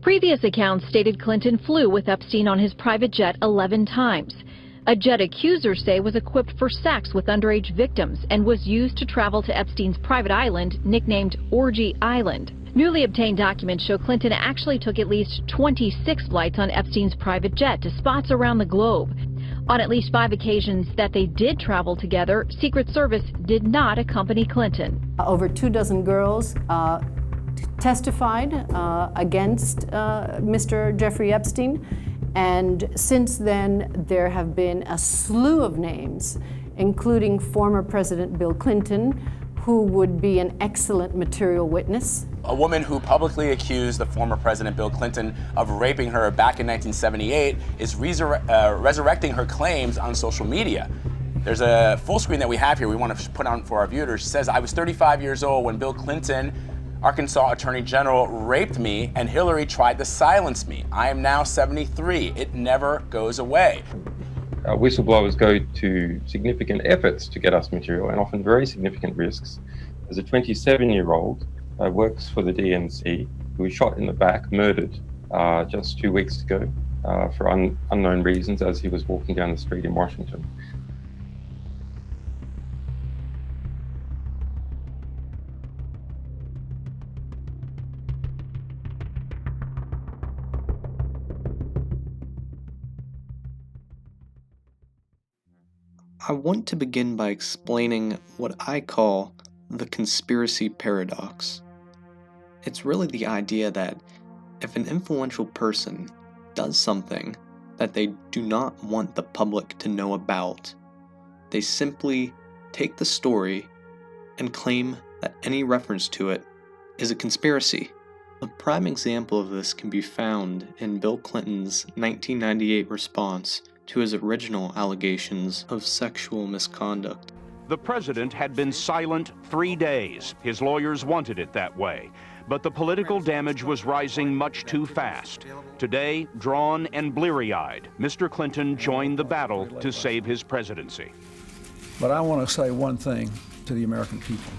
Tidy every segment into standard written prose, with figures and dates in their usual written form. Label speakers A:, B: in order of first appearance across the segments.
A: Previous accounts stated Clinton flew with Epstein on his private jet 11 times. A jet accusers say was equipped for sex with underage victims and was used to travel to Epstein's private island, nicknamed Orgy Island. Newly obtained documents show Clinton actually took at least 26 flights on Epstein's private jet to spots around the globe. On at least 5 occasions that they did travel together, Secret Service did not accompany Clinton.
B: Over 24 girls testified against Mr. Jeffrey Epstein, and since then there have been a slew of names, including former President Bill Clinton, who would be an excellent material witness.
C: A woman who publicly accused the former President Bill Clinton of raping her back in 1978 is resurrecting her claims on social media. There's a full screen that we have here we want to put on for our viewers. She says, "I was 35 years old when Bill Clinton, Arkansas Attorney General, raped me and Hillary tried to silence me. I am now 73. It never goes away."
D: Whistleblowers go to significant efforts to get us material and often very significant risks. As a 27-year-old works for the DNC, who was shot in the back, murdered just 2 weeks ago for unknown reasons as he was walking down the street in Washington.
E: I want to begin by explaining what I call the conspiracy paradox. It's really the idea that if an influential person does something that they do not want the public to know about, they simply take the story and claim that any reference to it is a conspiracy. A prime example of this can be found in Bill Clinton's 1998 response to his original allegations of sexual misconduct.
F: The president had been silent 3 days. His lawyers wanted it that way. But the political damage was rising much too fast. Today, drawn and bleary-eyed, Mr. Clinton joined the battle to save his presidency.
G: But I want to say one thing to the American people.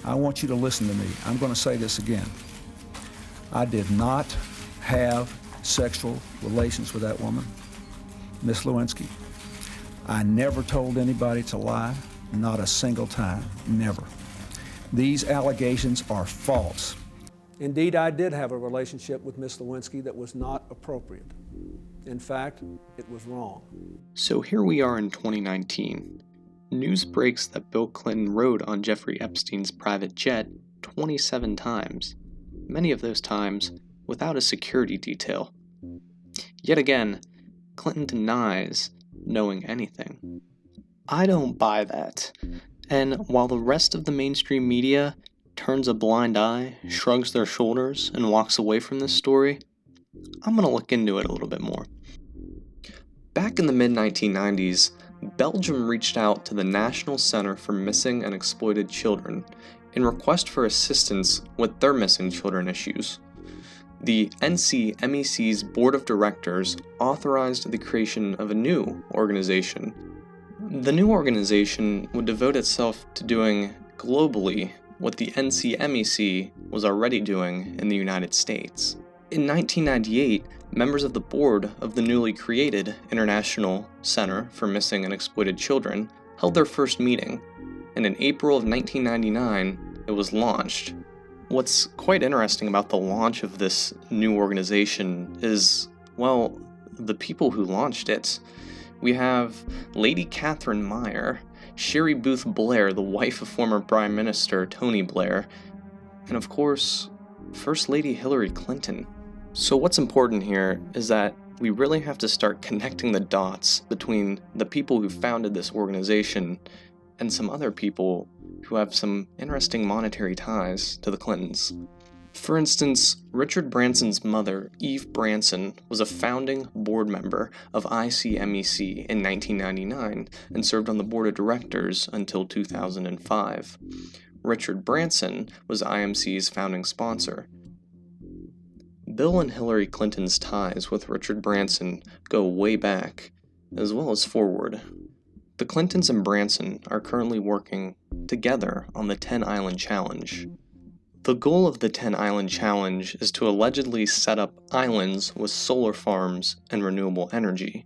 G: I want you to listen to me. I'm going to say this again. I did not have sexual relations with that woman, Miss Lewinsky. I never told anybody to lie, not a single time, never. These allegations are false. Indeed, I did have a relationship with Miss Lewinsky that was not appropriate. In fact, it was wrong.
E: So here we are in 2019. News breaks that Bill Clinton rode on Jeffrey Epstein's private jet 27 times, many of those times without a security detail. Yet again, Clinton denies knowing anything. I don't buy that, and while the rest of the mainstream media turns a blind eye, shrugs their shoulders, and walks away from this story, I'm going to look into it a little bit more. Back in the mid-1990s, Belgium reached out to the National Center for Missing and Exploited Children in request for assistance with their missing children issues. The NCMEC's Board of Directors authorized the creation of a new organization. The new organization would devote itself to doing globally what the NCMEC was already doing in the United States. In 1998, members of the board of the newly created International Center for Missing and Exploited Children held their first meeting, and in April of 1999, it was launched. What's quite interesting about the launch of this new organization is, well, the people who launched it. We have Lady Catherine Meyer, Sherry Booth Blair, the wife of former Prime Minister Tony Blair, and of course, First Lady Hillary Clinton. So what's important here is that we really have to start connecting the dots between the people who founded this organization and some other people who have some interesting monetary ties to the Clintons. For instance, Richard Branson's mother, Eve Branson, was a founding board member of ICMEC in 1999 and served on the board of directors until 2005. Richard Branson was IMC's founding sponsor. Bill and Hillary Clinton's ties with Richard Branson go way back, as well as forward. The Clintons and Branson are currently working together on the 10 Island Challenge. The goal of the 10-Island Challenge is to allegedly set up islands with solar farms and renewable energy.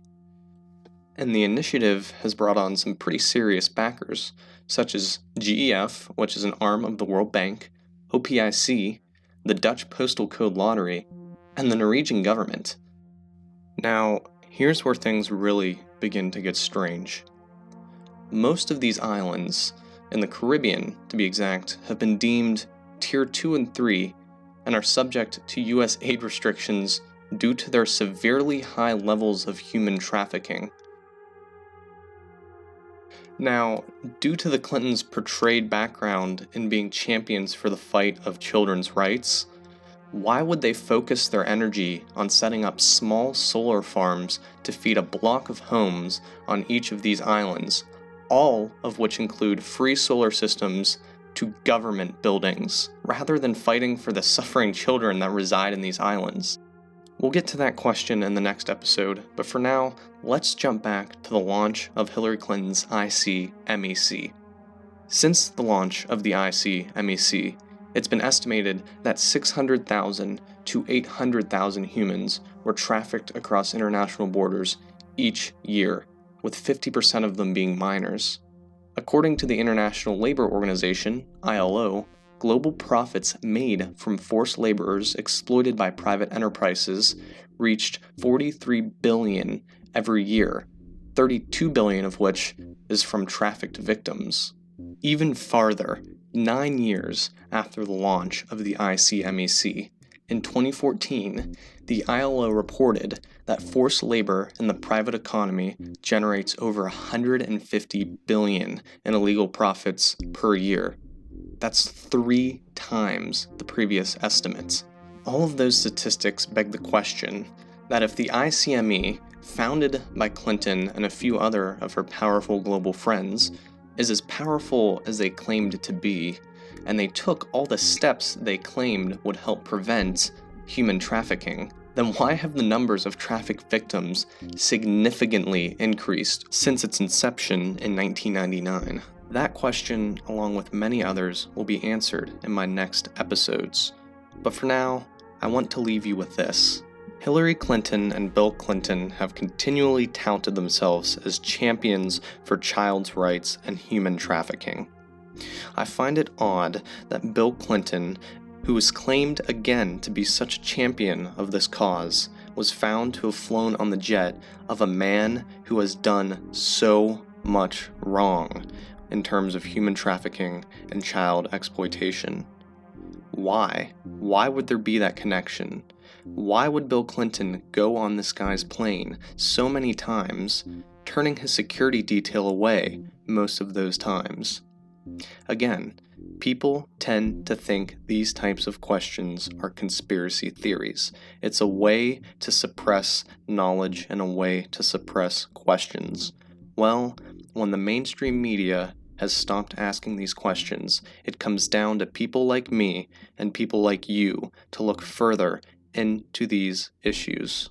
E: And the initiative has brought on some pretty serious backers, such as GEF, which is an arm of the World Bank, OPIC, the Dutch Postal Code Lottery, and the Norwegian government. Now, here's where things really begin to get strange. Most of these islands, in the Caribbean to be exact, have been deemed Tier 2 and 3 and are subject to U.S. aid restrictions due to their severely high levels of human trafficking. Now, due to the Clintons' portrayed background in being champions for the fight of children's rights, why would they focus their energy on setting up small solar farms to feed a block of homes on each of these islands, all of which include free solar systems to government buildings, rather than fighting for the suffering children that reside in these islands? We'll get to that question in the next episode, but for now, let's jump back to the launch of Hillary Clinton's ICMEC. Since the launch of the ICMEC, it's been estimated that 600,000 to 800,000 humans were trafficked across international borders each year, with 50% of them being minors. According to the International Labor Organization, ILO, global profits made from forced laborers exploited by private enterprises reached $43 billion every year, $32 billion of which is from trafficked victims. Even farther, 9 years after the launch of the ICMEC, in 2014, the ILO reported that forced labor in the private economy generates over $150 billion in illegal profits per year. That's 3 times the previous estimates. All of those statistics beg the question that if the ICME, founded by Clinton and a few other of her powerful global friends, is as powerful as they claimed to be, and they took all the steps they claimed would help prevent human trafficking, then why have the numbers of trafficked victims significantly increased since its inception in 1999? That question, along with many others, will be answered in my next episodes. But for now, I want to leave you with this. Hillary Clinton and Bill Clinton have continually touted themselves as champions for child's rights and human trafficking. I find it odd that Bill Clinton, who is claimed again to be such a champion of this cause, was found to have flown on the jet of a man who has done so much wrong in terms of human trafficking and child exploitation. Why? Why would there be that connection? Why would Bill Clinton go on this guy's plane so many times, turning his security detail away most of those times? Again, people tend to think these types of questions are conspiracy theories. It's a way to suppress knowledge and a way to suppress questions. Well, when the mainstream media has stopped asking these questions, it comes down to people like me and people like you to look further into these issues.